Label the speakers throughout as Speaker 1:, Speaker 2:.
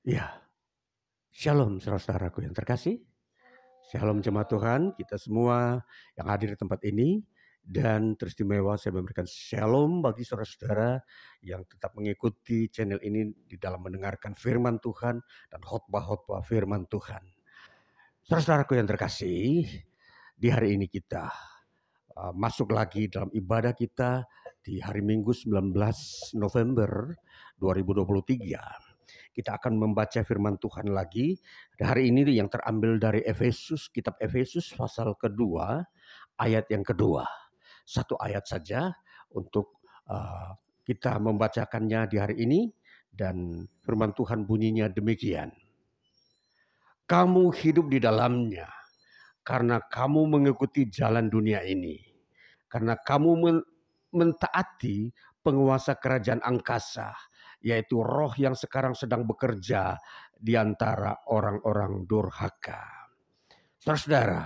Speaker 1: Ya, shalom saudara-saudaraku yang terkasih. Shalom jemaat Tuhan, kita semua yang hadir di tempat ini. Dan teristimewa saya memberikan shalom bagi saudara-saudara yang tetap mengikuti channel ini di dalam mendengarkan firman Tuhan dan khotbah-khotbah firman Tuhan. Saudara-saudaraku yang terkasih, di hari ini kita masuk lagi dalam ibadah kita di hari Minggu 19 November 2023. Kita akan membaca firman Tuhan lagi. Hari ini yang terambil dari Efesus, kitab Efesus pasal kedua, ayat yang kedua. Satu ayat saja untuk kita membacakannya di hari ini. Dan firman Tuhan bunyinya demikian. Kamu hidup di dalamnya karena kamu mengikuti jalan dunia ini. Karena kamu mentaati penguasa kerajaan angkasa, yaitu roh yang sekarang sedang bekerja di antara orang-orang durhaka. Saudara-saudara,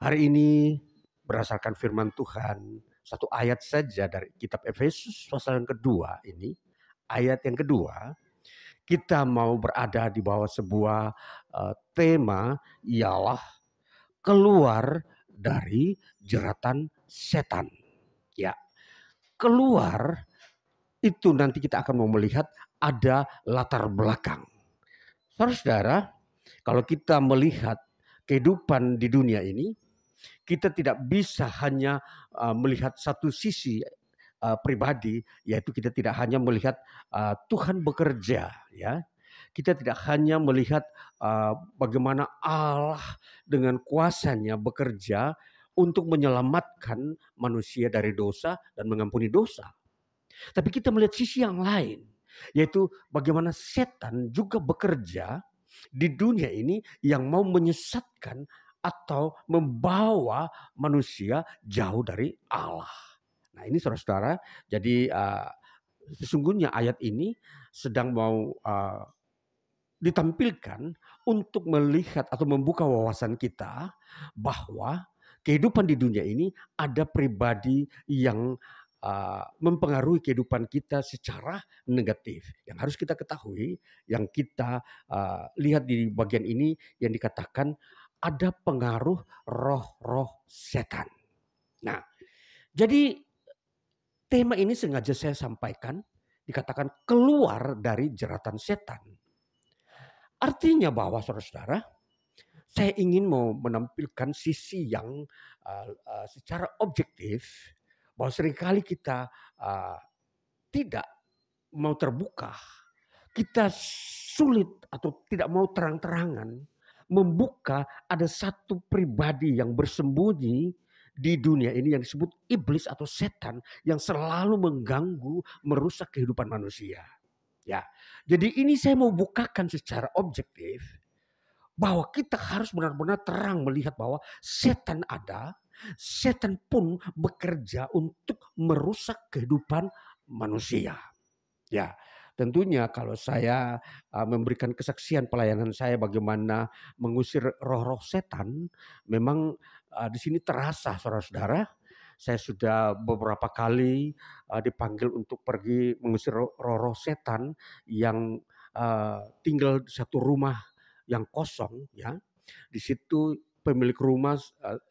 Speaker 1: hari ini berdasarkan firman Tuhan, satu ayat saja dari kitab Efesus pasal yang kedua ini, ayat yang kedua, kita mau berada di bawah sebuah tema ialah keluar dari jeratan setan. Ya, keluar itu nanti kita akan mau melihat ada latar belakang. Saudara-saudara, kalau kita melihat kehidupan di dunia ini, kita tidak bisa hanya melihat satu sisi pribadi, yaitu kita tidak hanya melihat Tuhan bekerja, ya. Kita tidak hanya melihat bagaimana Allah dengan kuasanya bekerja untuk menyelamatkan manusia dari dosa dan mengampuni dosa. Tapi kita melihat sisi yang lain, yaitu bagaimana setan juga bekerja di dunia ini yang mau menyesatkan atau membawa manusia jauh dari Allah. Nah ini saudara-saudara, jadi sesungguhnya ayat ini sedang mau ditampilkan untuk melihat atau membuka wawasan kita bahwa kehidupan di dunia ini ada pribadi yang mempengaruhi kehidupan kita secara negatif. Yang harus kita ketahui, yang kita lihat di bagian ini yang dikatakan ada pengaruh roh-roh setan. Nah, jadi tema ini sengaja saya sampaikan, dikatakan keluar dari jeratan setan. Artinya bahwa saudara-saudara, saya ingin mau menampilkan sisi yang secara objektif, bahwa seringkali kita tidak mau terbuka. Kita sulit atau tidak mau terang-terangan membuka ada satu pribadi yang bersembunyi di dunia ini yang disebut iblis atau setan yang selalu mengganggu, merusak kehidupan manusia. Ya, jadi ini saya mau bukakan secara objektif bahwa kita harus benar-benar terang melihat bahwa setan ada, setan pun bekerja untuk merusak kehidupan manusia. Ya, tentunya kalau saya memberikan kesaksian pelayanan saya bagaimana mengusir roh-roh setan, memang di sini terasa saudara-saudara. Saya sudah beberapa kali dipanggil untuk pergi mengusir roh-roh setan yang tinggal di satu rumah yang kosong, ya. Di situ pemilik rumah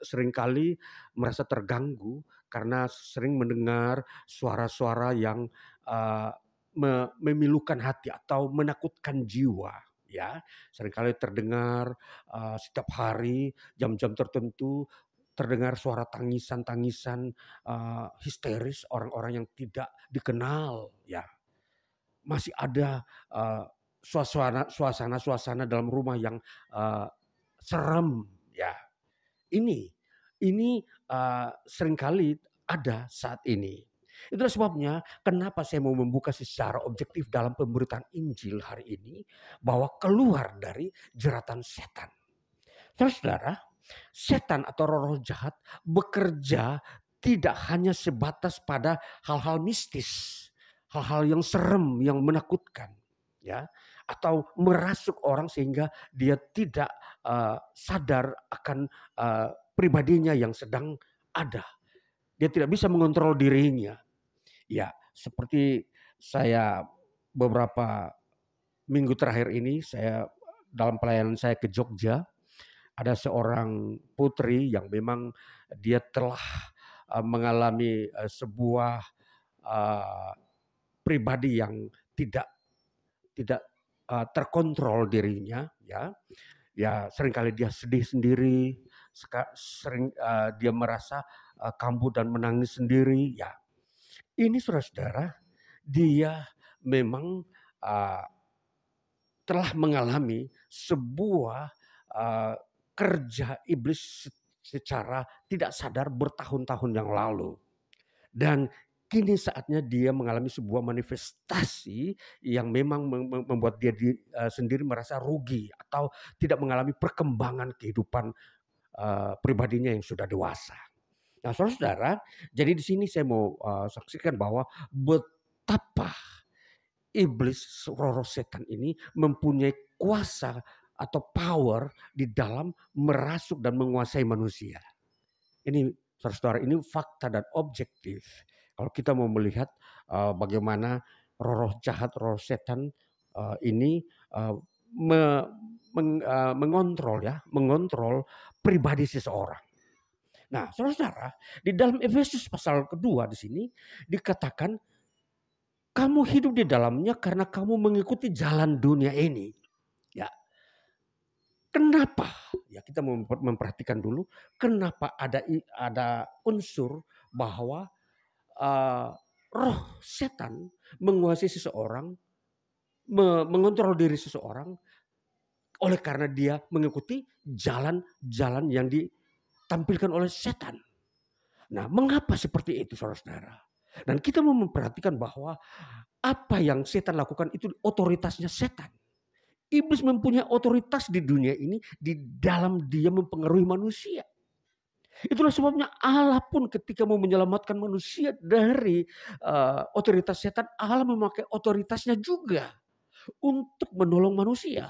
Speaker 1: seringkali merasa terganggu karena sering mendengar suara-suara yang memilukan hati atau menakutkan jiwa, ya. Seringkali terdengar setiap hari jam-jam tertentu terdengar suara tangisan-tangisan histeris orang-orang yang tidak dikenal, ya. Masih ada suasana dalam rumah yang serem, ya. Ini seringkali ada saat ini. Itulah sebabnya kenapa saya mau membuka secara objektif dalam pemberitaan Injil hari ini bahwa keluar dari jeratan setan. Saudara, setan atau roh-roh jahat bekerja tidak hanya sebatas pada hal-hal mistis, hal-hal yang serem, yang menakutkan, ya, atau merasuk orang sehingga dia tidak sadar akan pribadinya yang sedang ada. Dia tidak bisa mengontrol dirinya. Ya, seperti saya beberapa minggu terakhir ini saya dalam pelayanan saya ke Jogja, ada seorang putri yang memang dia telah mengalami sebuah pribadi yang tidak terkontrol dirinya, ya seringkali dia sedih sendiri, sering dia merasa kambuh dan menangis sendiri. Ya, ini saudara-saudara, dia memang telah mengalami sebuah kerja iblis secara tidak sadar bertahun-tahun yang lalu. Dan kini saatnya dia mengalami sebuah manifestasi yang memang membuat dia sendiri merasa rugi atau tidak mengalami perkembangan kehidupan pribadinya yang sudah dewasa. Nah, saudara-saudara, jadi di sini saya mau saksikan bahwa betapa iblis, roh setan ini mempunyai kuasa atau power di dalam merasuk dan menguasai manusia. Ini saudara-saudara, ini fakta dan objektif. Kalau kita mau melihat bagaimana roh jahat, roh setan ini mengontrol pribadi seseorang. Nah, saudara-saudara, di dalam Efesus pasal kedua di sini dikatakan kamu hidup di dalamnya karena kamu mengikuti jalan dunia ini. Ya. Kenapa? Ya, kita memperhatikan dulu kenapa ada unsur bahwa roh setan menguasai seseorang, mengontrol diri seseorang oleh karena dia mengikuti jalan-jalan yang ditampilkan oleh setan. Nah, mengapa seperti itu, saudara-saudara? Dan kita mau memperhatikan bahwa apa yang setan lakukan itu otoritasnya setan. Iblis mempunyai otoritas di dunia ini di dalam dia mempengaruhi manusia. Itulah sebabnya Allah pun ketika mau menyelamatkan manusia dari otoritas setan, Allah memakai otoritasnya juga untuk menolong manusia.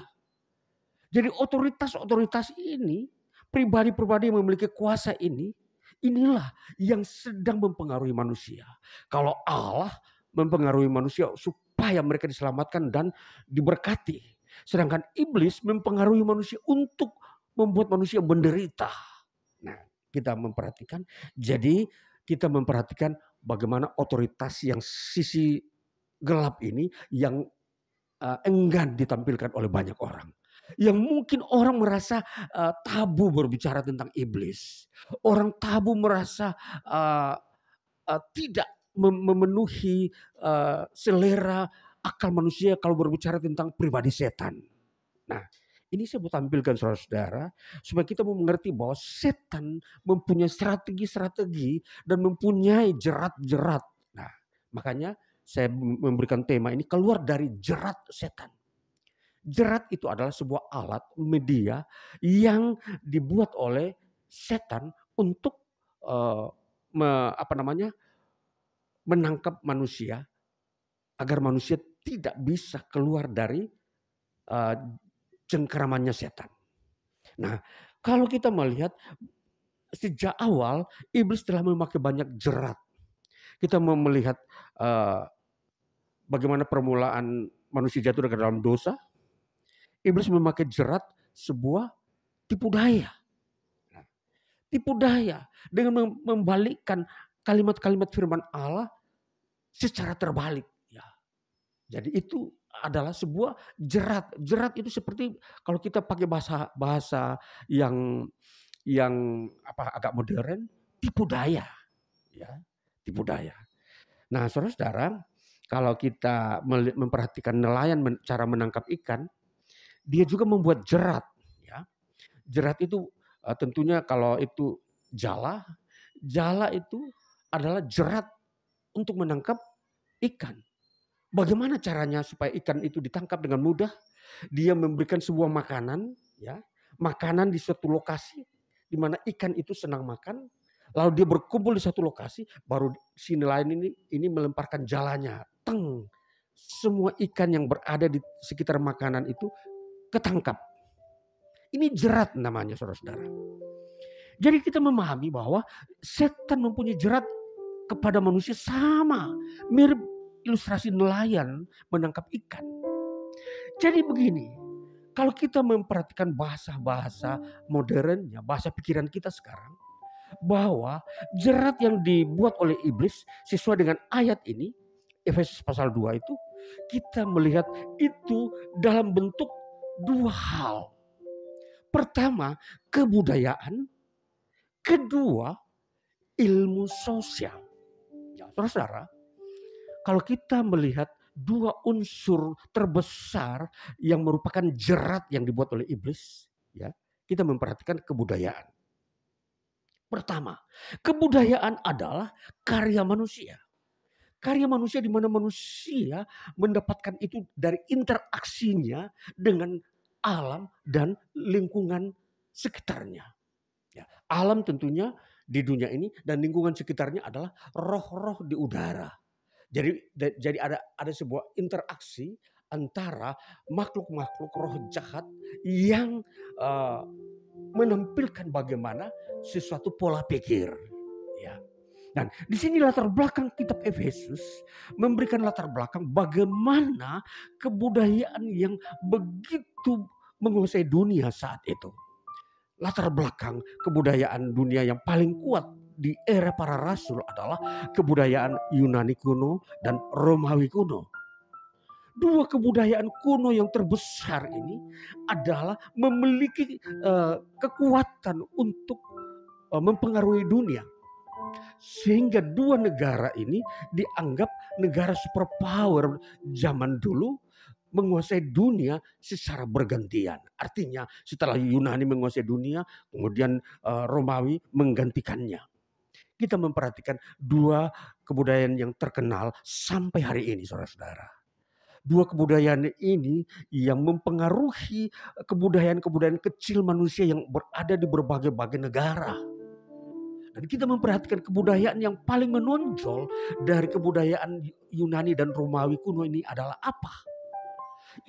Speaker 1: Jadi otoritas-otoritas ini, pribadi-pribadi yang memiliki kuasa ini, inilah yang sedang mempengaruhi manusia. Kalau Allah mempengaruhi manusia supaya mereka diselamatkan dan diberkati. Sedangkan iblis mempengaruhi manusia untuk membuat manusia menderita. Nah, kita memperhatikan. Jadi kita memperhatikan bagaimana otoritas yang sisi gelap ini yang enggan ditampilkan oleh banyak orang. Yang mungkin orang merasa tabu berbicara tentang iblis. Orang tabu merasa tidak memenuhi selera akal manusia kalau berbicara tentang pribadi setan. Nah, ini saya mau tampilkan saudara-saudara supaya kita mau mengerti bahwa setan mempunyai strategi-strategi dan mempunyai jerat-jerat. Nah, makanya saya memberikan tema ini keluar dari jerat setan. Jerat itu adalah sebuah alat media yang dibuat oleh setan untuk menangkap manusia agar manusia tidak bisa keluar dari cengkeramannya setan. Nah, kalau kita melihat sejak awal iblis telah memakai banyak jerat. Kita mau melihat bagaimana permulaan manusia jatuh ke dalam dosa. Iblis memakai jerat sebuah tipu daya. Tipu daya dengan membalikkan kalimat-kalimat firman Allah secara terbalik. Ya. Jadi itu adalah sebuah jerat. Jerat itu seperti kalau kita pakai bahasa yang agak modern, tipu daya. Ya, tipu daya. Nah, saudara-saudara, kalau kita memperhatikan nelayan cara menangkap ikan, dia juga membuat jerat. Ya. Jerat itu tentunya kalau itu jala itu adalah jerat untuk menangkap ikan. Bagaimana caranya supaya ikan itu ditangkap dengan mudah? Dia memberikan sebuah makanan, ya, makanan di suatu lokasi di mana ikan itu senang makan. Lalu dia berkumpul di satu lokasi, baru si nelayan ini melemparkan jalanya. Teng, semua ikan yang berada di sekitar makanan itu ketangkap. Ini jerat namanya, saudara-saudara. Jadi kita memahami bahwa setan mempunyai jerat kepada manusia sama, mirip ilustrasi nelayan menangkap ikan. Jadi begini, kalau kita memperhatikan bahasa-bahasa modernnya, bahasa pikiran kita sekarang, bahwa jerat yang dibuat oleh iblis sesuai dengan ayat ini, Efesus pasal 2 itu, kita melihat itu dalam bentuk dua hal. Pertama, kebudayaan. Kedua, ilmu sosial. Ya, saudara-saudara, kalau kita melihat dua unsur terbesar yang merupakan jerat yang dibuat oleh iblis, ya, kita memperhatikan kebudayaan. Pertama, kebudayaan adalah karya manusia. Karya manusia di mana manusia mendapatkan itu dari interaksinya dengan alam dan lingkungan sekitarnya. Ya, alam tentunya di dunia ini dan lingkungan sekitarnya adalah roh-roh di udara. Jadi ada sebuah interaksi antara makhluk-makhluk roh jahat yang menampilkan bagaimana sesuatu pola pikir. Ya. Dan di sini latar belakang kitab Efesus memberikan latar belakang bagaimana kebudayaan yang begitu menguasai dunia saat itu. Latar belakang kebudayaan dunia yang paling kuat di era para rasul adalah kebudayaan Yunani kuno dan Romawi kuno. Dua kebudayaan kuno yang terbesar ini adalah memiliki kekuatan untuk mempengaruhi dunia. Sehingga dua negara ini dianggap negara superpower zaman dulu menguasai dunia secara bergantian. Artinya setelah Yunani menguasai dunia, kemudian Romawi menggantikannya. Kita memperhatikan dua kebudayaan yang terkenal sampai hari ini, saudara-saudara. Dua kebudayaan ini yang mempengaruhi kebudayaan-kebudayaan kecil manusia yang berada di berbagai-bagai negara. Dan kita memperhatikan kebudayaan yang paling menonjol dari kebudayaan Yunani dan Romawi kuno ini adalah apa?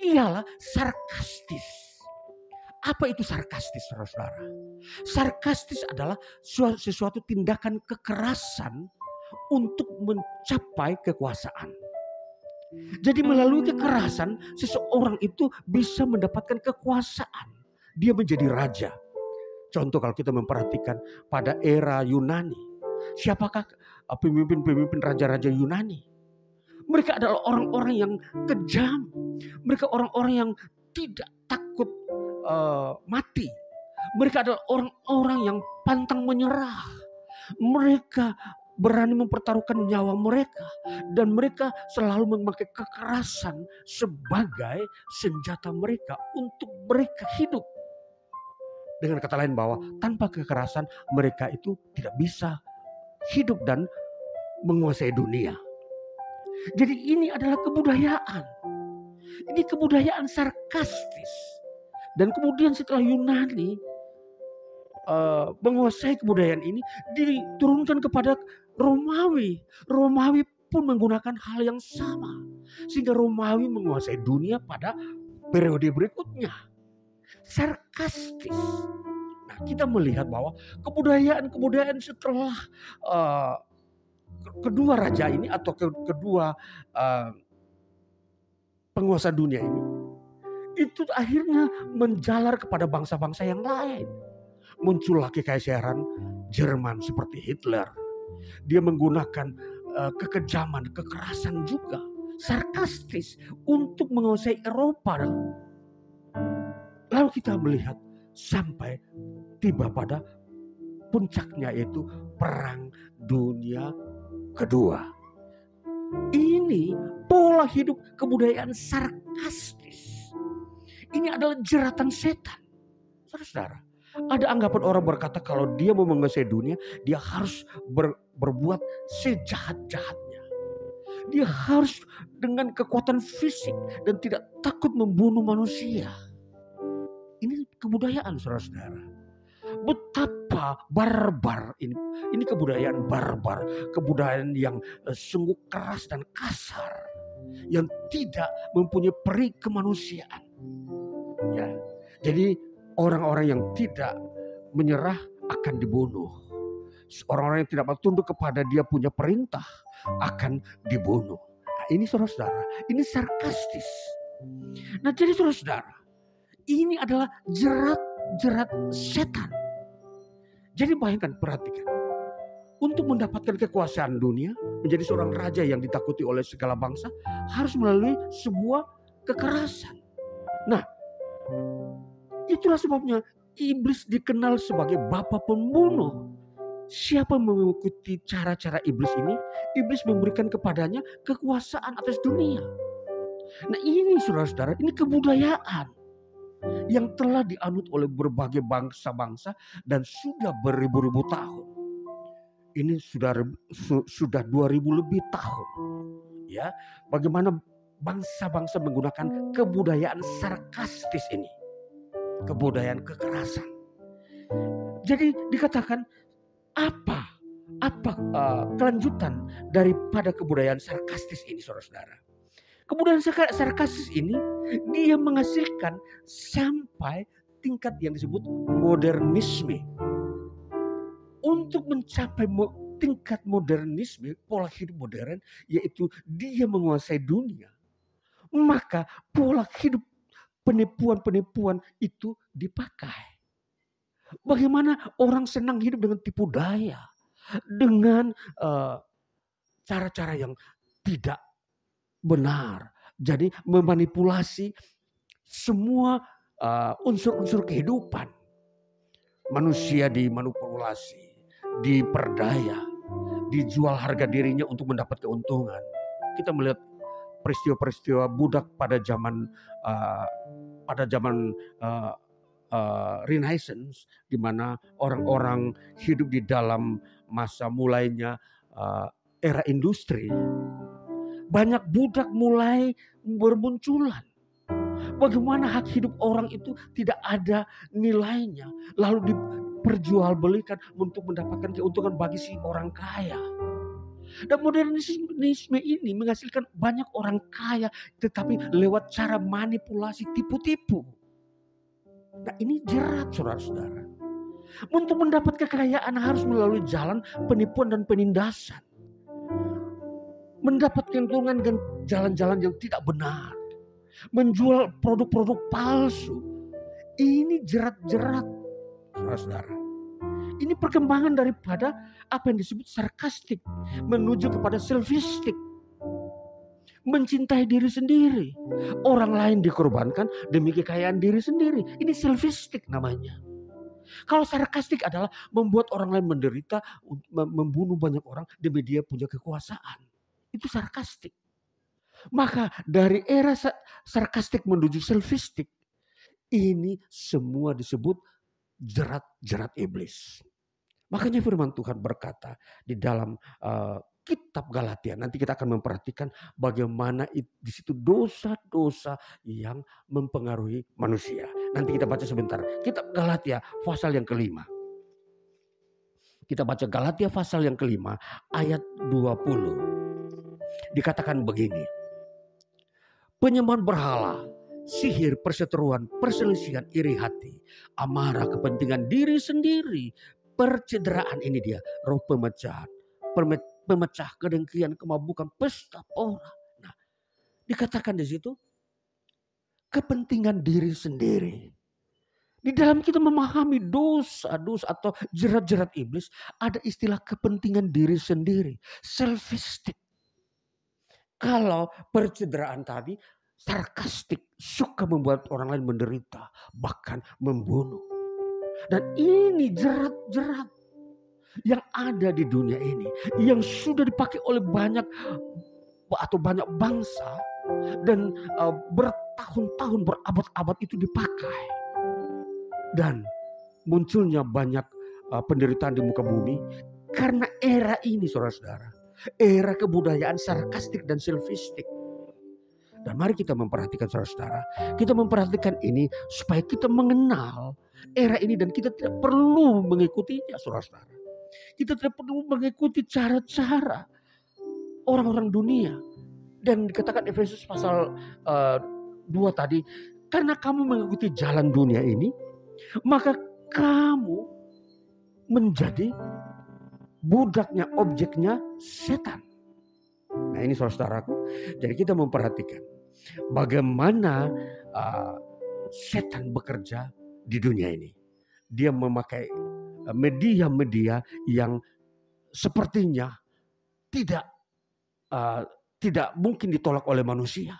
Speaker 1: Ialah sarkastis. Apa itu sarkastis, saudara-saudara? Sarkastis adalah sesuatu tindakan kekerasan untuk mencapai kekuasaan. Jadi melalui kekerasan seseorang itu bisa mendapatkan kekuasaan. Dia menjadi raja. Contoh kalau kita memperhatikan pada era Yunani. Siapakah pemimpin-pemimpin raja-raja Yunani? Mereka adalah orang-orang yang kejam. Mereka orang-orang yang tidak takut mati. Mereka adalah orang-orang yang pantang menyerah. Mereka berani mempertaruhkan nyawa mereka. Dan mereka selalu memakai kekerasan sebagai senjata mereka untuk mereka hidup. Dengan kata lain bahwa tanpa kekerasan mereka itu tidak bisa hidup dan menguasai dunia. Jadi ini adalah kebudayaan. Ini kebudayaan sarkastis. Dan kemudian setelah Yunani menguasai kebudayaan ini diturunkan kepada Romawi. Romawi pun menggunakan hal yang sama. Sehingga Romawi menguasai dunia pada periode berikutnya. Sarkastis. Nah, kita melihat bahwa kebudayaan-kebudayaan setelah kedua raja ini atau kedua penguasa dunia ini, itu akhirnya menjalar kepada bangsa-bangsa yang lain. Muncullah kekaisaran Jerman seperti Hitler. Dia menggunakan kekejaman, kekerasan juga, sarkastis untuk menguasai Eropa. Lalu kita melihat sampai tiba pada puncaknya, yaitu Perang Dunia Kedua. Ini pola hidup kebudayaan sarkastis. Ini adalah jeratan setan. Saudara-saudara, ada anggapan orang berkata kalau dia mau menguasai dunia, dia harus berbuat sejahat-jahatnya. Dia harus dengan kekuatan fisik dan tidak takut membunuh manusia. Ini kebudayaan, saudara-saudara. Betapa barbar ini. Ini kebudayaan barbar, kebudayaan yang sungguh keras dan kasar, yang tidak mempunyai peri kemanusiaan. Ya, jadi orang-orang yang tidak menyerah akan dibunuh. Orang-orang yang tidak tunduk kepada dia punya perintah akan dibunuh. Nah, ini saudara-saudara, ini sarkastis. Nah jadi saudara-saudara, ini adalah jerat-jerat setan. Jadi bayangkan, perhatikan. Untuk mendapatkan kekuasaan dunia, menjadi seorang raja yang ditakuti oleh segala bangsa, harus melalui sebuah kekerasan. Nah, itulah sebabnya iblis dikenal sebagai bapa pembunuh. Siapa mengikuti cara-cara iblis ini, iblis memberikan kepadanya kekuasaan atas dunia. Nah ini saudara-saudara, ini kebudayaan yang telah dianut oleh berbagai bangsa-bangsa dan sudah beribu-ribu tahun. Ini sudah 2000 lebih tahun. Ya, bagaimana bangsa-bangsa menggunakan kebudayaan sarkastis ini. Kebudayaan kekerasan. Jadi dikatakan apa kelanjutan daripada kebudayaan sarkastis ini, saudara-saudara? Kebudayaan sarkastis ini dia menghasilkan sampai tingkat yang disebut modernisme. Untuk mencapai tingkat modernisme, pola hidup modern, yaitu dia menguasai dunia, maka pola hidup penipuan-penipuan itu dipakai. Bagaimana orang senang hidup dengan tipu daya, dengan cara-cara yang tidak benar. Jadi memanipulasi semua unsur-unsur kehidupan. Manusia dimanipulasi, diperdaya, dijual harga dirinya untuk mendapat keuntungan. Kita melihat peristiwa-peristiwa budak pada zaman Renaissance, di mana orang-orang hidup di dalam masa mulainya era industri. Banyak budak mulai bermunculan. Bagaimana hak hidup orang itu tidak ada nilainya, lalu diperjualbelikan untuk mendapatkan keuntungan bagi si orang kaya. Dan modernisme ini menghasilkan banyak orang kaya, tetapi lewat cara manipulasi, tipu-tipu. Nah ini jerat, saudara-saudara. Untuk mendapat kekayaan harus melalui jalan penipuan dan penindasan. Mendapat keuntungan dengan jalan-jalan yang tidak benar. Menjual produk-produk palsu. Ini jerat-jerat, saudara-saudara. Ini perkembangan daripada apa yang disebut sarkastik menuju kepada selfistik. Mencintai diri sendiri. Orang lain dikorbankan demi kekayaan diri sendiri. Ini selfistik namanya. Kalau sarkastik adalah membuat orang lain menderita, membunuh banyak orang demi dia punya kekuasaan. Itu sarkastik. Maka dari era sarkastik menuju selfistik, ini semua disebut jerat-jerat iblis. Makanya firman Tuhan berkata di dalam kitab Galatia, nanti kita akan memperhatikan bagaimana di situ dosa-dosa yang mempengaruhi manusia. Nanti kita baca sebentar. Kitab Galatia pasal yang kelima. Kita baca Galatia pasal yang kelima ayat 20. Dikatakan begini. Penyembahan berhala, sihir, perseteruan, perselisihan, iri hati, amarah, kepentingan diri sendiri, percederaan, ini dia, roh pemecahan, pemecah, kedengkian, kemabukan, pesta pora. Nah, dikatakan di situ kepentingan diri sendiri. Di dalam kita memahami dosa-dosa atau jerat-jerat iblis, ada istilah kepentingan diri sendiri, selfistic. Kalau percederaan tadi, sarkastik, suka membuat orang lain menderita, bahkan membunuh. Dan ini jerat-jerat yang ada di dunia ini, yang sudah dipakai oleh banyak bangsa, dan bertahun-tahun, berabad-abad itu dipakai. Dan munculnya banyak penderitaan di muka bumi karena era ini, saudara-saudara. Era kebudayaan sarkastik dan selfistik. Dan mari kita memperhatikan, saudara-saudara. Kita memperhatikan ini supaya kita mengenal era ini dan kita tidak perlu mengikutinya, saudara-saudara. Kita tidak perlu mengikuti cara-cara orang-orang dunia. Dan dikatakan Efesus pasal 2 tadi, karena kamu mengikuti jalan dunia ini, maka kamu menjadi budaknya, objeknya setan. Nah ini saudara-saudaraku, jadi kita memperhatikan. bagaimana setan bekerja di dunia ini. Dia memakai media-media yang sepertinya tidak mungkin ditolak oleh manusia.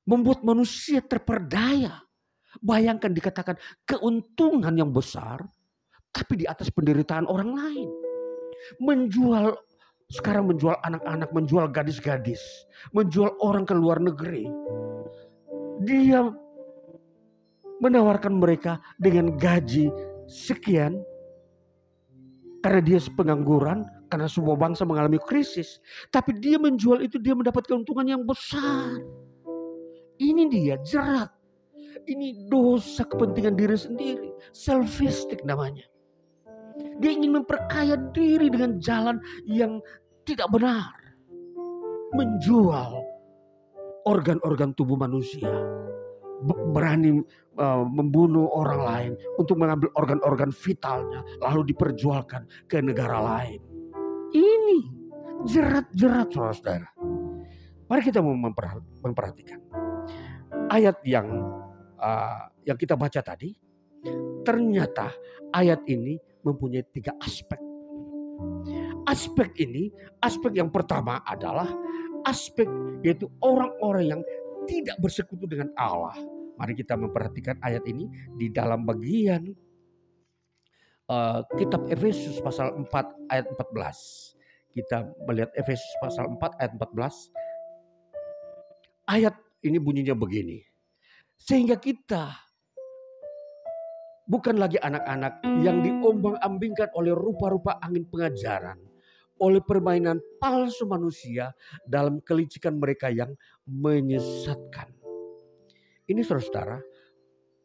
Speaker 1: Membuat manusia terperdaya. Bayangkan dikatakan keuntungan yang besar, tapi di atas penderitaan orang lain. Sekarang menjual anak-anak, menjual gadis-gadis, menjual orang ke luar negeri. Dia menawarkan mereka dengan gaji sekian karena dia pengangguran, karena semua bangsa mengalami krisis. Tapi dia menjual itu, dia mendapat keuntungan yang besar. Ini dia jerat. Ini dosa kepentingan diri sendiri. Selfistic namanya. Dia ingin memperkaya diri dengan jalan yang tidak benar. Menjual organ-organ tubuh manusia. Berani membunuh orang lain untuk mengambil organ-organ vitalnya lalu diperjualkan ke negara lain. Ini jerat-jerat, saudara-saudara. Mari kita memperhatikan ayat yang kita baca tadi. Ternyata ayat ini mempunyai 3 aspek. Aspek ini, aspek yang pertama adalah aspek yaitu orang-orang yang tidak bersekutu dengan Allah. Mari kita memperhatikan ayat ini di dalam bagian kitab Efesus pasal 4 ayat 14. Kita melihat Efesus pasal 4 ayat 14. Ayat ini bunyinya begini. Sehingga kita bukan lagi anak-anak yang diombang-ambingkan oleh rupa-rupa angin pengajaran, oleh permainan palsu manusia dalam kelicikan mereka yang menyesatkan. Ini saudara-saudara,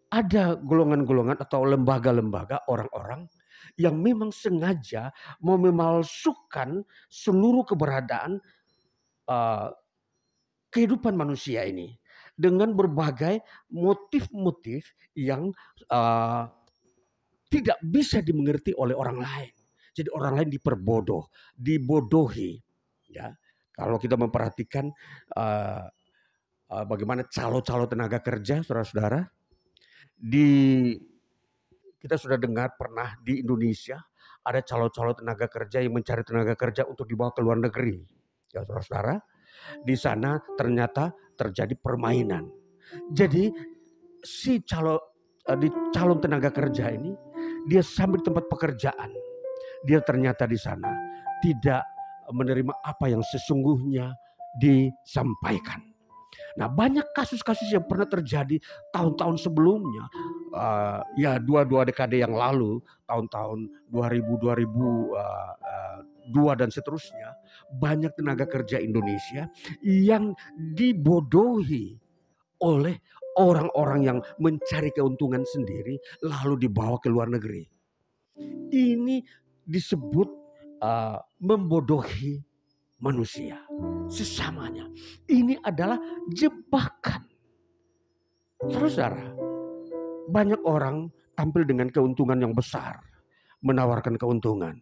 Speaker 1: ada golongan-golongan atau lembaga-lembaga orang-orang yang memang sengaja mau memalsukan seluruh keberadaan kehidupan manusia ini dengan berbagai motif-motif yang tidak bisa dimengerti oleh orang lain. Jadi orang lain dibodohi. Ya, kalau kita memperhatikan bagaimana calo-calo tenaga kerja, saudara-saudara, kita sudah dengar pernah di Indonesia ada calo-calo tenaga kerja yang mencari tenaga kerja untuk dibawa ke luar negeri. Ya, saudara-saudara, di sana ternyata terjadi permainan. Jadi si calon tenaga kerja ini, dia sambil di tempat pekerjaan, dia ternyata di sana tidak menerima apa yang sesungguhnya disampaikan. Nah, banyak kasus-kasus yang pernah terjadi tahun-tahun sebelumnya, dua dekade yang lalu, tahun-tahun 2002 dan seterusnya, banyak tenaga kerja Indonesia yang dibodohi oleh orang-orang yang mencari keuntungan sendiri lalu dibawa ke luar negeri. Ini disebut membodohi manusia sesamanya. Ini adalah jebakan. Saudara, banyak orang tampil dengan keuntungan yang besar, menawarkan keuntungan.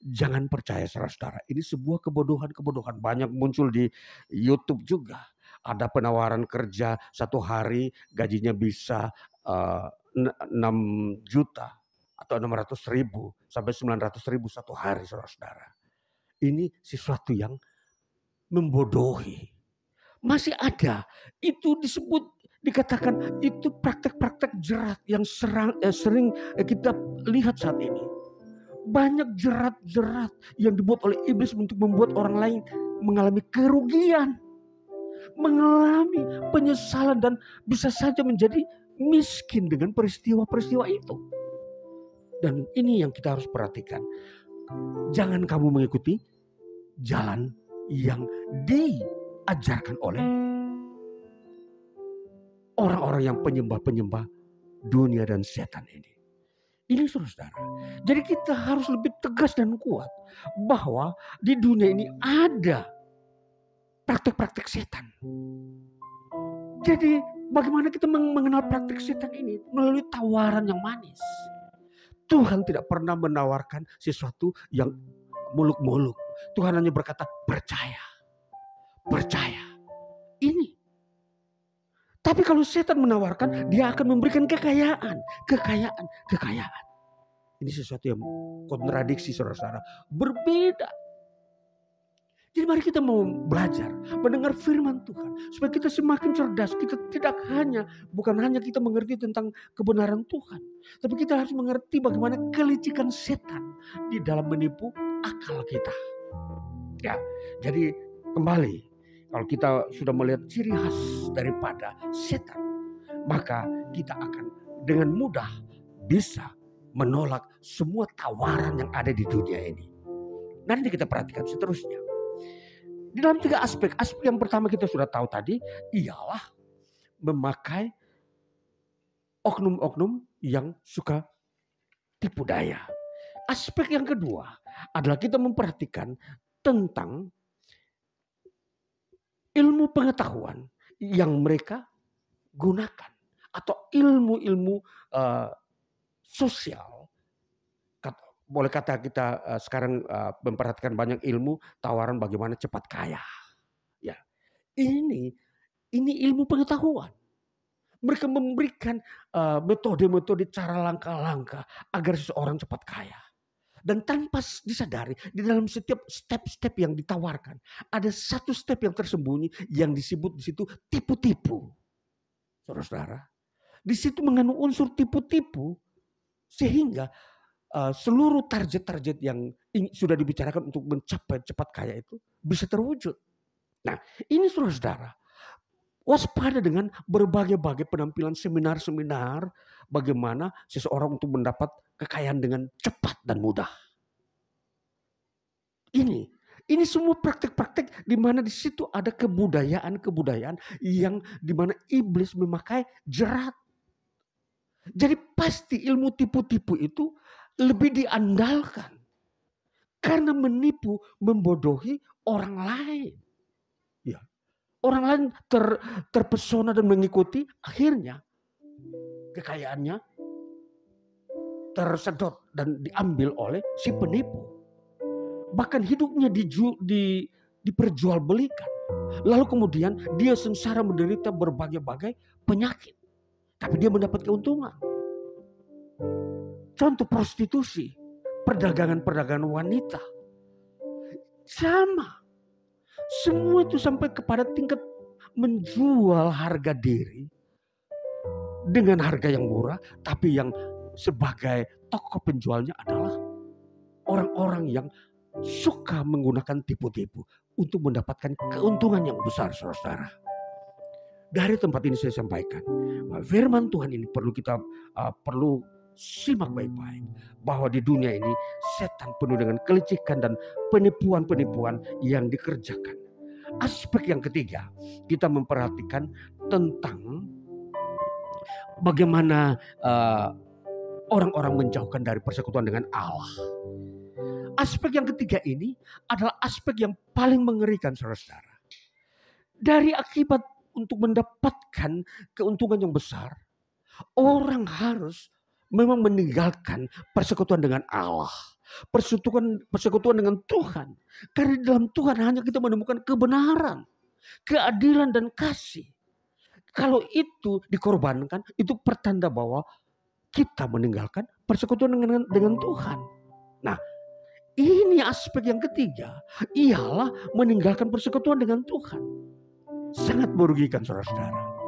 Speaker 1: Jangan percaya, saudara. Ini sebuah kebodohan. Banyak muncul di YouTube juga. Ada penawaran kerja 1 hari gajinya bisa 6 juta atau 600.000 sampai 900.000 1 hari, saudara-saudara. Ini sesuatu yang membodohi. Masih ada. Itu dikatakan itu praktek-praktek jerat yang sering kita lihat saat ini. Banyak jerat-jerat yang dibuat oleh iblis untuk membuat orang lain mengalami kerugian, mengalami penyesalan, dan bisa saja menjadi miskin dengan peristiwa-peristiwa itu. Dan ini yang kita harus perhatikan. Jangan kamu mengikuti jalan yang diajarkan oleh orang-orang yang penyembah-penyembah dunia dan setan ini. Ini saudara. Jadi kita harus lebih tegas dan kuat bahwa di dunia ini ada praktek-praktek setan. Jadi bagaimana kita mengenal praktek setan ini? Melalui tawaran yang manis. Tuhan tidak pernah menawarkan sesuatu yang muluk-muluk. Tuhan hanya berkata percaya. Percaya. Ini Tapi kalau setan menawarkan, dia akan memberikan kekayaan. Ini sesuatu yang kontradiksi, saudara-saudara. Berbeda. Jadi mari kita mau belajar, mendengar firman Tuhan. Supaya kita semakin cerdas. Kita bukan hanya kita mengerti tentang kebenaran Tuhan. Tapi kita harus mengerti bagaimana kelicikan setan di dalam menipu akal kita. Ya, jadi kembali. Kalau kita sudah melihat ciri khas daripada setan, maka kita akan dengan mudah bisa menolak semua tawaran yang ada di dunia ini. Nanti kita perhatikan seterusnya. Di dalam 3 aspek. Aspek yang pertama kita sudah tahu tadi, ialah memakai oknum-oknum yang suka tipu daya. Aspek yang kedua adalah kita memperhatikan tentang ilmu pengetahuan yang mereka gunakan. Atau ilmu-ilmu sosial. Boleh kata kita sekarang memperhatikan banyak ilmu tawaran bagaimana cepat kaya. Ya, ini ilmu pengetahuan. Mereka memberikan metode-metode cara langkah-langkah agar seseorang cepat kaya. Dan tanpa disadari di dalam setiap step-step yang ditawarkan ada satu step yang tersembunyi yang disebut di situ tipu-tipu. Saudara-saudara, di situ mengandung unsur tipu-tipu sehingga seluruh target-target yang sudah dibicarakan untuk mencapai cepat kaya itu bisa terwujud. Nah, ini saudara-saudara, waspada dengan berbagai-bagai penampilan seminar-seminar bagaimana seseorang untuk mendapat kekayaan dengan cepat dan mudah. Ini semua praktek-praktek di mana di situ ada kebudayaan-kebudayaan yang di mana iblis memakai jerat. Jadi pasti ilmu tipu-tipu itu lebih diandalkan karena menipu, membodohi orang lain. Ya. Orang lain terpesona dan mengikuti, akhirnya kekayaannya tersedot dan diambil oleh si penipu. Bahkan hidupnya diperjualbelikan. Lalu kemudian dia sengsara menderita berbagai-bagai penyakit. Tapi dia mendapat keuntungan. Contoh prostitusi, perdagangan wanita. Sama. Semua itu sampai kepada tingkat menjual harga diri dengan harga yang murah, tapi yang sebagai tokoh penjualnya adalah orang-orang yang suka menggunakan tipu-tipu untuk mendapatkan keuntungan yang besar, saudara-saudara. Dari tempat ini saya sampaikan bahwa firman Tuhan ini perlu simak baik-baik, bahwa di dunia ini setan penuh dengan kelicikan dan penipuan-penipuan yang dikerjakan. Aspek yang ketiga, kita memperhatikan tentang bagaimana orang-orang menjauhkan dari persekutuan dengan Allah. Aspek yang ketiga ini adalah aspek yang paling mengerikan, saudara-saudara. Dari akibat untuk mendapatkan keuntungan yang besar, orang harus memang meninggalkan persekutuan dengan Allah. Persekutuan dengan Tuhan. Karena di dalam Tuhan hanya kita menemukan kebenaran, keadilan dan kasih. Kalau itu dikorbankan, itu pertanda bahwa kita meninggalkan persekutuan dengan Tuhan. Nah, ini aspek yang ketiga, ialah meninggalkan persekutuan dengan Tuhan. Sangat merugikan, saudara-saudara.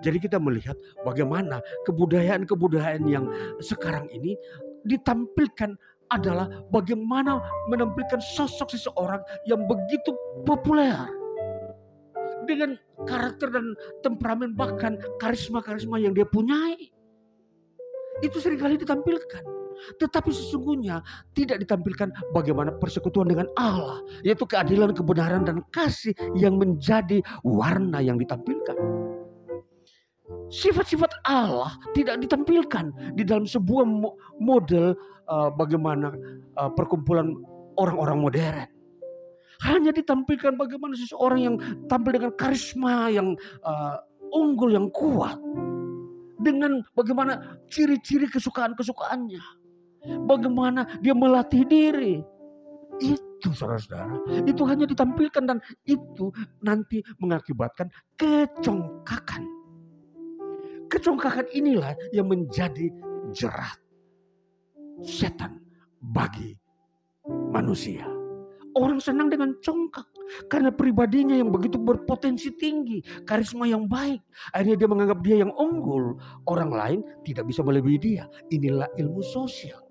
Speaker 1: Jadi kita melihat bagaimana kebudayaan-kebudayaan yang sekarang ini ditampilkan adalah bagaimana menampilkan sosok seseorang yang begitu populer. Dengan karakter dan temperamen, bahkan karisma-karisma yang dia punyai. Itu seringkali ditampilkan. Tetapi sesungguhnya tidak ditampilkan bagaimana persekutuan dengan Allah. Yaitu keadilan, kebenaran dan kasih yang menjadi warna yang ditampilkan. Sifat-sifat Allah tidak ditampilkan di dalam sebuah model bagaimana perkumpulan orang-orang modern. Hanya ditampilkan bagaimana seseorang yang tampil dengan karisma yang unggul, yang kuat. Dengan bagaimana ciri-ciri kesukaan-kesukaannya. Bagaimana dia melatih diri. Itu, saudara-saudara, itu hanya ditampilkan dan itu nanti mengakibatkan kecongkakan. Kecongkakan inilah yang menjadi jerat setan bagi manusia. Orang senang dengan congkak karena pribadinya yang begitu berpotensi tinggi, karisma yang baik. Akhirnya dia menganggap dia yang unggul. Orang lain tidak bisa melebihi dia. Inilah ilmu sosial.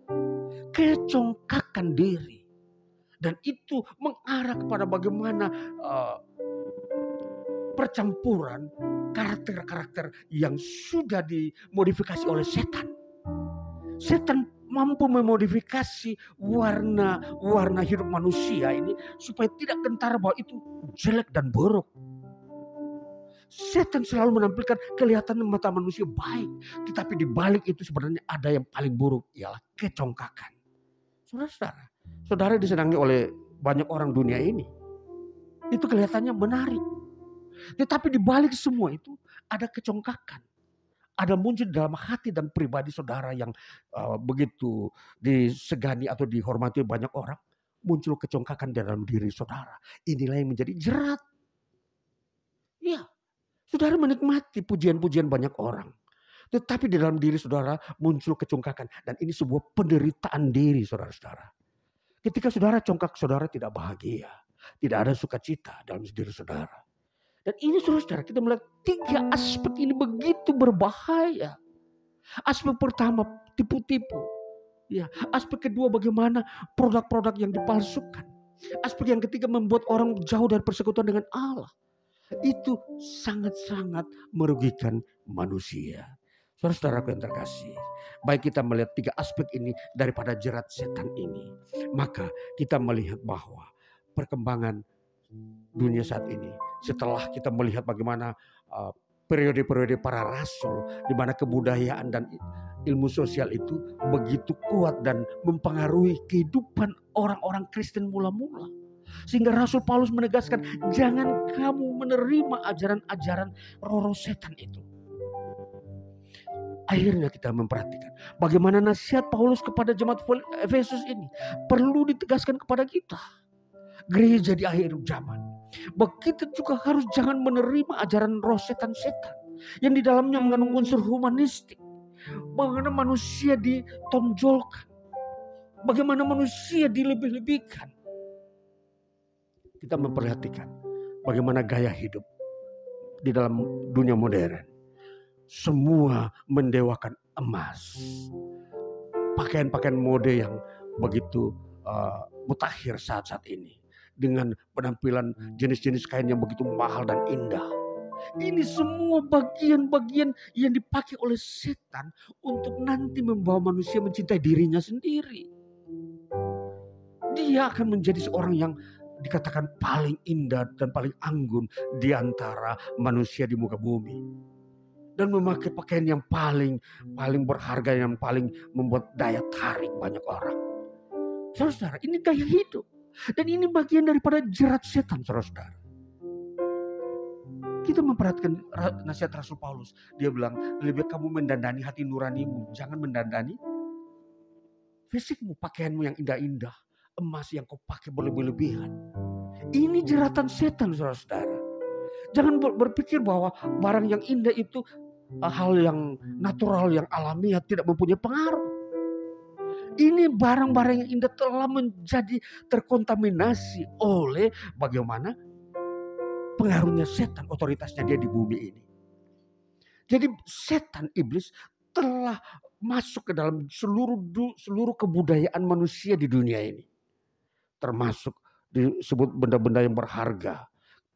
Speaker 1: Kecongkakan diri. Dan itu mengarah kepada bagaimana percampuran karakter-karakter yang sudah dimodifikasi oleh setan. Setan mampu memodifikasi warna hidup manusia ini supaya tidak kentara bahwa itu jelek dan buruk. Setan selalu menampilkan kelihatan mata manusia baik, tetapi di balik itu sebenarnya ada yang paling buruk, ialah kecongkakan. Saudara disenangi oleh banyak orang dunia ini. Itu kelihatannya menarik. Tetapi di balik semua itu ada kecongkakan. Ada muncul dalam hati dan pribadi saudara yang begitu disegani atau dihormati banyak orang. Muncul kecongkakan dalam diri saudara. Inilah yang menjadi jerat. Iya, saudara menikmati pujian-pujian banyak orang. Tetapi di dalam diri saudara muncul kecongkakan. Dan ini sebuah penderitaan diri saudara-saudara. Ketika saudara congkak, saudara tidak bahagia. Tidak ada sukacita dalam diri saudara. Dan ini saudara-saudara, kita melihat 3 aspek ini begitu berbahaya. Aspek pertama, tipu-tipu. Ya, aspek kedua, bagaimana produk-produk yang dipalsukan. Aspek yang ketiga, membuat orang jauh dari persekutuan dengan Allah. Itu sangat-sangat merugikan manusia. Saudara-saudaraku yang terkasih, baik kita melihat 3 aspek ini daripada jerat setan ini, maka kita melihat bahwa perkembangan dunia saat ini, setelah kita melihat bagaimana periode-periode para rasul, di mana kebudayaan dan ilmu sosial itu begitu kuat dan mempengaruhi kehidupan orang-orang Kristen mula-mula. Sehingga Rasul Paulus menegaskan, jangan kamu menerima ajaran-ajaran roh-roh setan itu. Akhirnya kita memperhatikan bagaimana nasihat Paulus kepada jemaat Efesus ini perlu ditegaskan kepada kita. Gereja di akhir zaman, begitu juga harus jangan menerima ajaran roh setan-setan yang di dalamnya mengandung unsur humanistik. Bagaimana manusia ditonjolkan, bagaimana manusia dilebih-lebihkan. Kita memperhatikan bagaimana gaya hidup di dalam dunia modern. Semua mendewakan emas, pakaian-pakaian mode yang begitu mutakhir saat-saat ini, dengan penampilan jenis-jenis kain yang begitu mahal dan indah. Ini semua bagian-bagian yang dipakai oleh setan untuk nanti membawa manusia mencintai dirinya sendiri. Dia akan menjadi seorang yang dikatakan paling indah dan paling anggun di antara manusia di muka bumi. Dan memakai pakaian yang paling berharga, yang paling membuat daya tarik banyak orang. Saudara-saudara, ini gaya hidup. Dan ini bagian daripada jerat setan, saudara-saudara. Kita memperhatikan nasihat Rasul Paulus. Dia bilang, lebih kamu mendandani hati nuranimu, jangan mendandani fisikmu, pakaianmu yang indah-indah, emas yang kau pakai berlebih-lebihan. Ini jeratan setan, saudara-saudara. Jangan berpikir bahwa barang yang indah itu hal yang natural, yang alamiah, tidak mempunyai pengaruh. Ini barang-barang yang indah telah menjadi terkontaminasi oleh bagaimana pengaruhnya setan, otoritasnya dia di bumi ini. Jadi setan, iblis telah masuk ke dalam seluruh kebudayaan manusia di dunia ini. Termasuk disebut benda-benda yang berharga,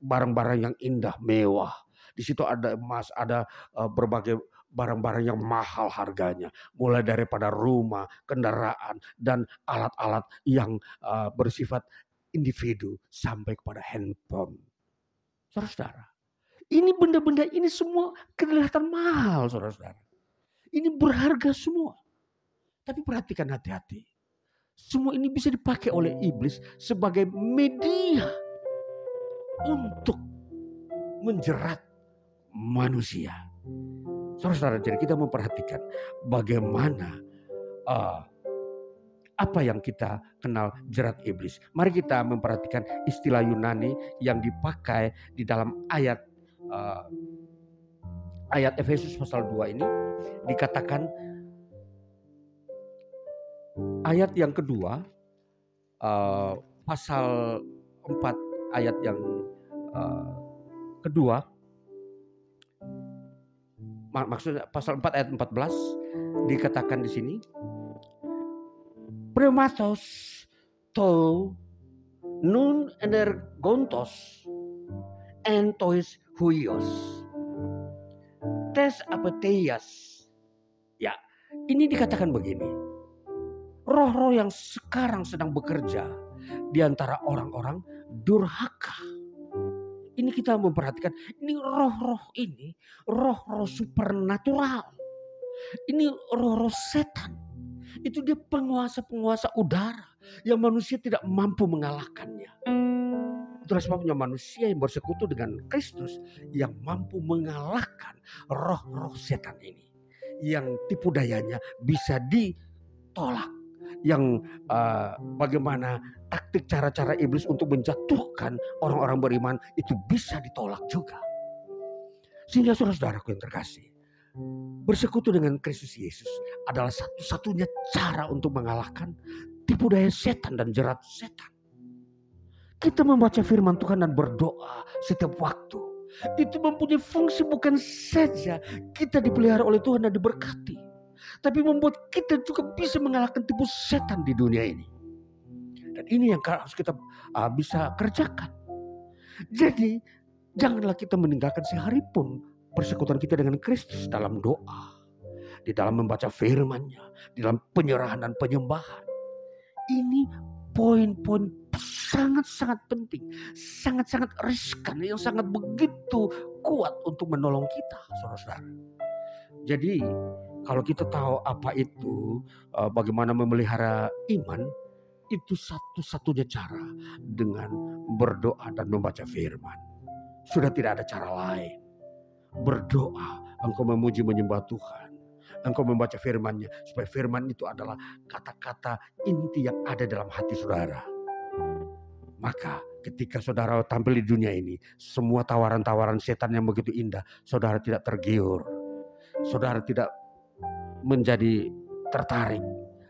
Speaker 1: barang-barang yang indah, mewah. Di situ ada emas, ada berbagai barang-barang yang mahal harganya. Mulai daripada rumah, kendaraan, dan alat-alat yang bersifat individu sampai kepada handphone. Saudara-saudara, ini benda-benda ini semua kelihatan mahal, saudara-saudara. Ini berharga semua. Tapi perhatikan hati-hati. Semua ini bisa dipakai oleh iblis sebagai media untuk menjerat manusia. Saudara-saudara, jadi kita memperhatikan bagaimana apa yang kita kenal jerat iblis. Mari kita memperhatikan istilah Yunani yang dipakai di dalam ayat ayat Efesus pasal 2 ini dikatakan, ayat yang kedua, pasal 4 ayat yang kedua, maksudnya pasal 4 ayat 14 dikatakan di sini, Prematos to nun energontos entois huios tes apeteias. Ya, ini dikatakan begini. Roh-roh yang sekarang sedang bekerja di antara orang-orang durhaka. Ini kita memperhatikan, ini roh-roh ini, roh-roh supernatural. Ini roh-roh setan. Itu dia penguasa-penguasa udara yang manusia tidak mampu mengalahkannya. Itulah sebabnya manusia yang bersekutu dengan Kristus yang mampu mengalahkan roh-roh setan ini. Yang tipu dayanya bisa ditolak. Yang bagaimana taktik cara-cara iblis untuk menjatuhkan orang-orang beriman itu bisa ditolak juga. Sehingga saudara-saudaraku yang terkasih, bersekutu dengan Kristus Yesus adalah satu-satunya cara untuk mengalahkan tipu daya setan dan jerat setan. Kita membaca firman Tuhan dan berdoa setiap waktu. Itu mempunyai fungsi bukan saja kita dipelihara oleh Tuhan dan diberkati, tapi membuat kita juga bisa mengalahkan tipu setan di dunia ini. Dan ini yang harus kita bisa kerjakan. Jadi janganlah kita meninggalkan sehari pun persekutuan kita dengan Kristus dalam doa, di dalam membaca firman-Nya, di dalam penyerahan dan penyembahan. Ini poin-poin sangat-sangat penting, sangat-sangat riskan, yang sangat begitu kuat untuk menolong kita, saudara-saudara. Jadi kalau kita tahu apa itu, bagaimana memelihara iman, itu satu-satunya cara dengan berdoa dan membaca firman. Sudah tidak ada cara lain. Berdoa, engkau memuji menyembah Tuhan. Engkau membaca firman-Nya, supaya firman itu adalah kata-kata inti yang ada dalam hati saudara. Maka ketika saudara tampil di dunia ini, semua tawaran-tawaran setan yang begitu indah, saudara tidak tergiur. Saudara tidak menjadi tertarik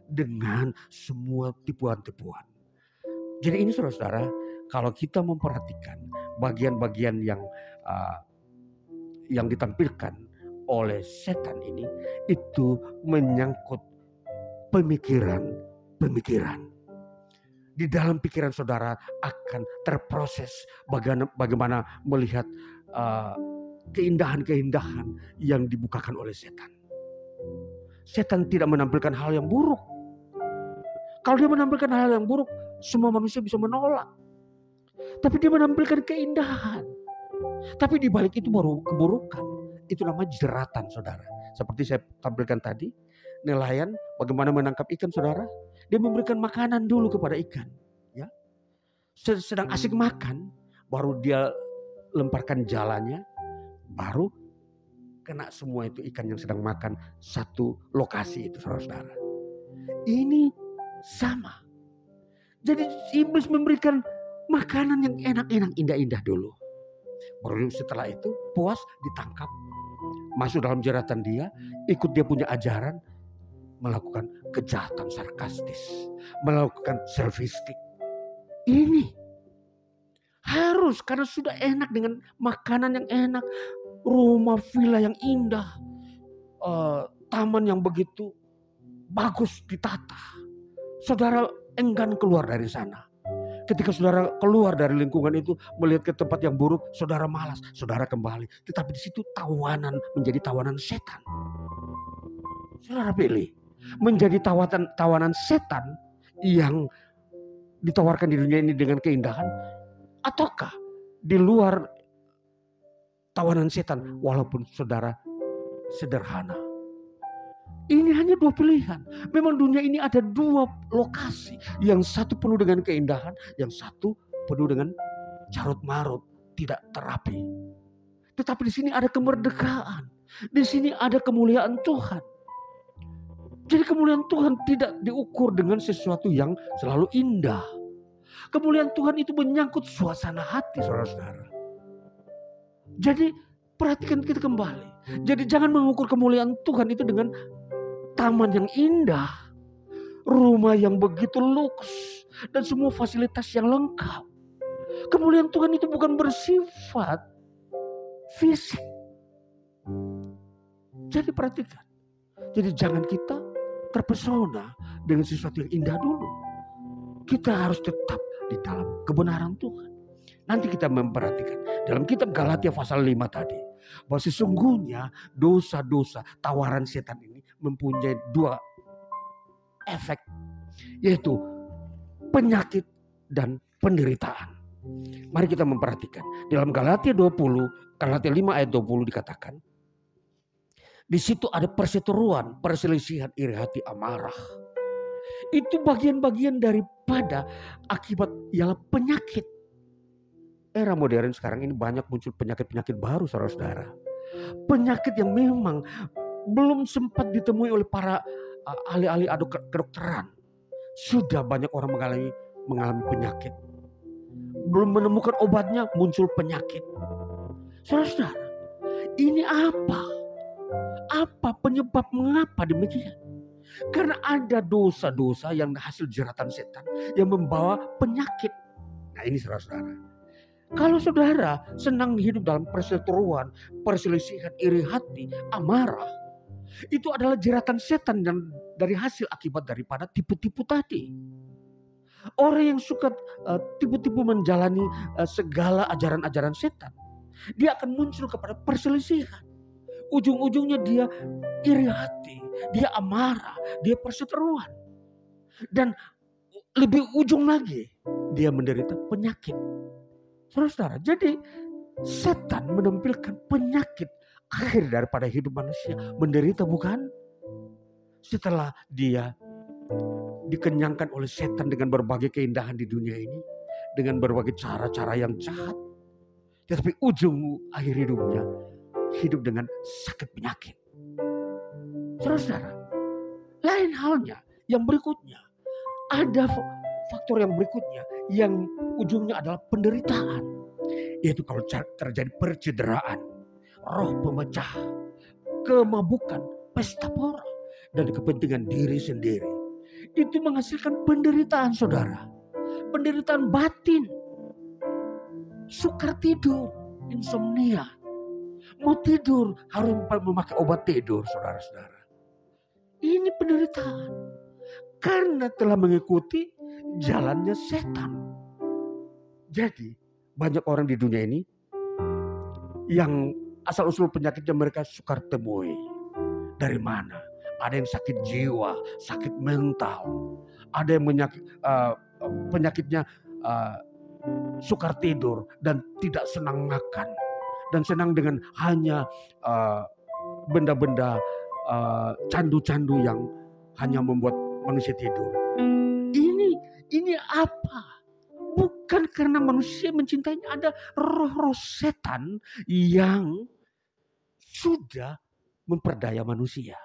Speaker 1: dengan semua tipuan-tipuan. Jadi ini saudara-saudara, kalau kita memperhatikan bagian-bagian yang ditampilkan oleh setan ini, itu menyangkut pemikiran. Di dalam pikiran saudara akan terproses bagaimana melihat keindahan-keindahan yang dibukakan oleh setan. Setan tidak menampilkan hal yang buruk. Kalau dia menampilkan hal yang buruk, semua manusia bisa menolak. Tapi dia menampilkan keindahan. Tapi di balik itu baru keburukan. Itu namanya jeratan, saudara. Seperti saya tampilkan tadi, nelayan bagaimana menangkap ikan, saudara. Dia memberikan makanan dulu kepada ikan. Ya. Sedang asik makan, baru dia lemparkan jalannya, baru kena semua itu ikan yang sedang makan satu lokasi itu, saudara-saudara. Ini sama. Jadi iblis memberikan makanan yang enak-enak, indah-indah dulu. Baru setelah itu puas ditangkap, masuk dalam jeratan dia, ikut dia punya ajaran, melakukan kejahatan sarkastis, melakukan selfistik. Ini harus, karena sudah enak dengan makanan yang enak, rumah villa yang indah, taman yang begitu bagus ditata. Saudara enggan keluar dari sana. Ketika saudara keluar dari lingkungan itu, melihat ke tempat yang buruk, saudara malas, saudara kembali. Tetapi di situ menjadi tawanan setan. Saudara pilih menjadi tawanan setan yang ditawarkan di dunia ini dengan keindahan, ataukah di luar tawanan setan walaupun saudara sederhana. Ini hanya dua pilihan. Memang dunia ini ada dua lokasi. Yang satu penuh dengan keindahan, yang satu penuh dengan carut marut, tidak terapi. Tetapi di sini ada kemerdekaan. Di sini ada kemuliaan Tuhan. Jadi kemuliaan Tuhan tidak diukur dengan sesuatu yang selalu indah. Kemuliaan Tuhan itu menyangkut suasana hati, saudara-saudara. Jadi Perhatikan kita kembali. Jadi jangan mengukur kemuliaan Tuhan itu dengan taman yang indah, rumah yang begitu luks, dan semua fasilitas yang lengkap. Kemuliaan Tuhan itu bukan bersifat fisik. Jadi perhatikan. Jadi jangan kita terpesona dengan sesuatu yang indah dulu. Kita harus tetap di dalam kebenaran Tuhan. Nanti kita memperhatikan dalam kitab Galatia pasal 5 tadi, bahwa sesungguhnya dosa-dosa tawaran setan ini mempunyai dua efek, yaitu penyakit dan penderitaan. Mari kita memperhatikan. Dalam Galatia 5 ayat 20 dikatakan, di situ ada perseteruan, perselisihan, iri hati, amarah. Itu bagian-bagian daripada akibat ialah penyakit. Era modern sekarang ini banyak muncul penyakit-penyakit baru, saudara-saudara. Penyakit yang memang belum sempat ditemui oleh para ahli-ahli kedokteran. Sudah banyak orang mengalami penyakit. Belum menemukan obatnya, muncul penyakit. Saudara-saudara, ini apa? Apa penyebab mengapa demikian? Karena ada dosa-dosa yang hasil jeratan setan yang membawa penyakit. Nah ini saudara-saudara. Kalau saudara senang hidup dalam perseteruan, perselisihan, iri hati, amarah, itu adalah jeratan setan yang dari hasil akibat daripada tipu-tipu tadi. Orang yang suka tipu-tipu menjalani segala ajaran-ajaran setan, dia akan muncul kepada perselisihan. Ujung-ujungnya dia iri hati, dia amarah, dia perseteruan. Dan lebih ujung lagi, dia menderita penyakit. Saudara-saudara, jadi setan menampilkan penyakit akhir daripada hidup manusia. Menderita bukan? Setelah dia dikenyangkan oleh setan dengan berbagai keindahan di dunia ini, dengan berbagai cara-cara yang jahat. Tetapi ujung akhir hidupnya, hidup dengan sakit penyakit. Saudara-saudara, lain halnya yang berikutnya. Ada faktor yang berikutnya yang ujungnya adalah penderitaan. Yaitu kalau terjadi percederaan, roh pemecah, kemabukan, pesta pora, dan kepentingan diri sendiri. Itu menghasilkan penderitaan saudara. Penderitaan batin. Sukar tidur, insomnia. Mau tidur harus memakai obat tidur saudara-saudara. Ini penderitaan. Karena telah mengikuti jalannya setan. Jadi banyak orang di dunia ini yang asal-usul penyakitnya mereka sukar temui. Dari mana? Ada yang sakit jiwa, sakit mental. Ada yang penyakitnya sukar tidur dan tidak senang makan. Dan senang dengan hanya benda-benda candu-candu yang hanya membuat manusia tidur. Ini apa? Bukan karena manusia mencintainya, ada roh-roh setan yang sudah memperdaya manusia.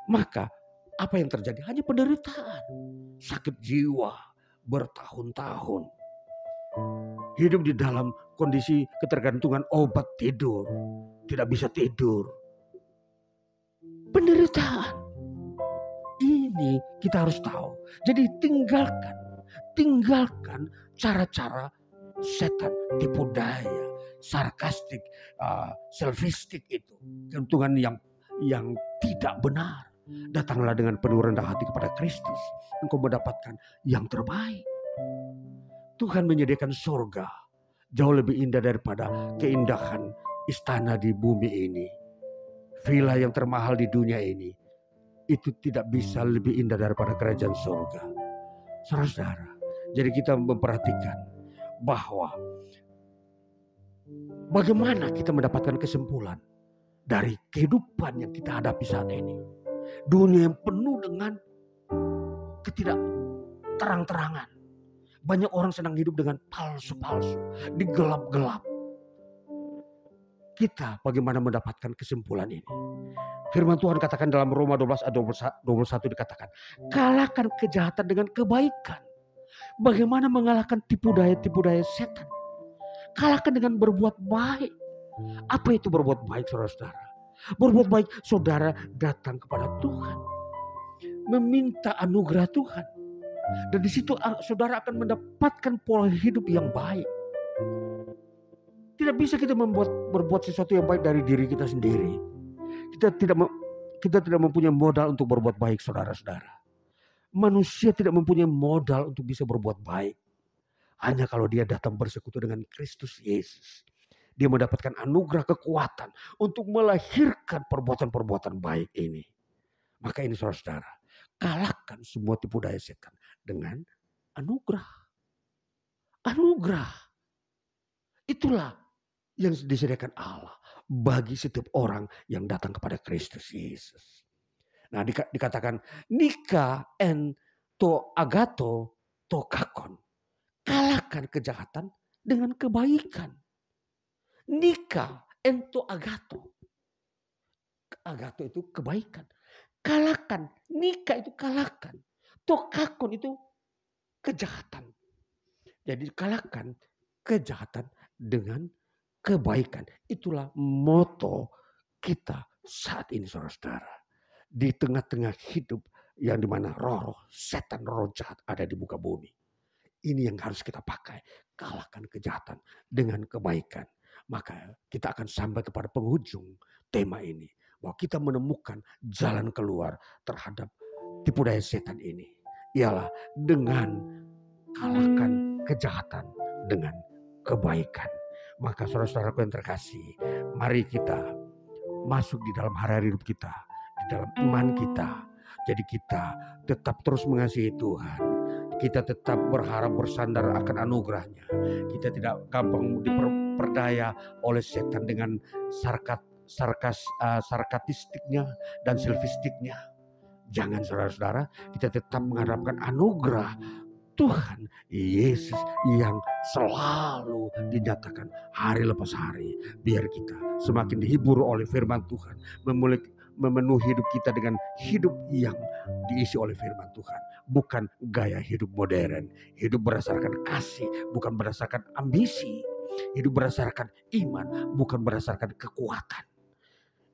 Speaker 1: Maka apa yang terjadi? Hanya penderitaan, sakit jiwa bertahun-tahun. Hidup di dalam kondisi ketergantungan obat tidur, tidak bisa tidur. Penderitaan. Ini kita harus tahu. Jadi tinggalkan cara-cara setan, tipu daya, sarkastik, selfistik itu. Keuntungan yang tidak benar. Datanglah dengan penuh rendah hati kepada Kristus. Engkau mendapatkan yang terbaik. Tuhan menyediakan surga jauh lebih indah daripada keindahan istana di bumi ini. Villa yang termahal di dunia ini, itu tidak bisa lebih indah daripada kerajaan surga. Saudara-saudara, jadi kita memperhatikan bahwa bagaimana kita mendapatkan kesimpulan dari kehidupan yang kita hadapi saat ini. Dunia yang penuh dengan ketidakterang-terangan. Banyak orang sedang hidup dengan palsu-palsu, di gelap-gelap. Kita bagaimana mendapatkan kesimpulan ini? Firman Tuhan katakan dalam Roma 12 ayat 21 dikatakan, kalahkan kejahatan dengan kebaikan. Bagaimana mengalahkan tipu daya setan? Kalahkan dengan berbuat baik. Apa itu berbuat baik, saudara-saudara? Berbuat baik, saudara datang kepada Tuhan, meminta anugerah Tuhan. Dan di situ saudara akan mendapatkan pola hidup yang baik. Tidak bisa kita berbuat sesuatu yang baik dari diri kita sendiri. Kita tidak mempunyai modal untuk berbuat baik, saudara-saudara. Manusia tidak mempunyai modal untuk bisa berbuat baik. Hanya kalau dia datang bersekutu dengan Kristus Yesus. Dia mendapatkan anugerah kekuatan untuk melahirkan perbuatan-perbuatan baik ini. Maka ini saudara-saudara, kalahkan semua tipu daya setan dengan anugerah. Anugerah. Itulah yang disediakan Allah bagi setiap orang yang datang kepada Kristus Yesus. Nah, dikatakan Nika en to agato to kakon. Kalahkan kejahatan dengan kebaikan. Nika en to agato. Agato itu kebaikan. Kalahkan. Nika itu kalahkan. To kakon itu kejahatan. Jadi kalahkan kejahatan dengan kebaikan. Itulah moto kita saat ini, saudara-saudara. Di tengah-tengah hidup yang dimana roh setan, roh jahat ada di muka bumi. Ini yang harus kita pakai. Kalahkan kejahatan dengan kebaikan. Maka kita akan sampai kepada penghujung tema ini. Bahwa kita menemukan jalan keluar terhadap tipu daya setan ini. Ialah dengan kalahkan kejahatan dengan kebaikan. Maka saudara-saudaraku yang terkasih, mari kita masuk di dalam hari-hari hidup kita, di dalam iman kita. Jadi kita tetap terus mengasihi Tuhan. Kita tetap berharap bersandar akan anugerahnya. Kita tidak gampang diperdaya oleh setan dengan sarkastiknya dan selfistiknya. Jangan saudara-saudara, kita tetap mengharapkan anugerah Tuhan Yesus yang selalu dinyatakan hari lepas hari. Biar kita semakin dihibur oleh firman Tuhan, memenuhi hidup kita dengan hidup yang diisi oleh firman Tuhan. Bukan gaya hidup modern. Hidup berdasarkan kasih, bukan berdasarkan ambisi. Hidup berdasarkan iman, bukan berdasarkan kekuatan.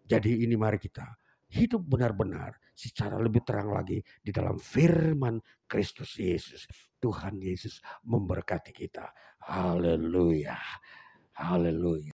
Speaker 1: Jadi ini mari kita hidup benar-benar secara lebih terang lagi di dalam firman Kristus Yesus. Tuhan Yesus memberkati kita. Haleluya. Haleluya.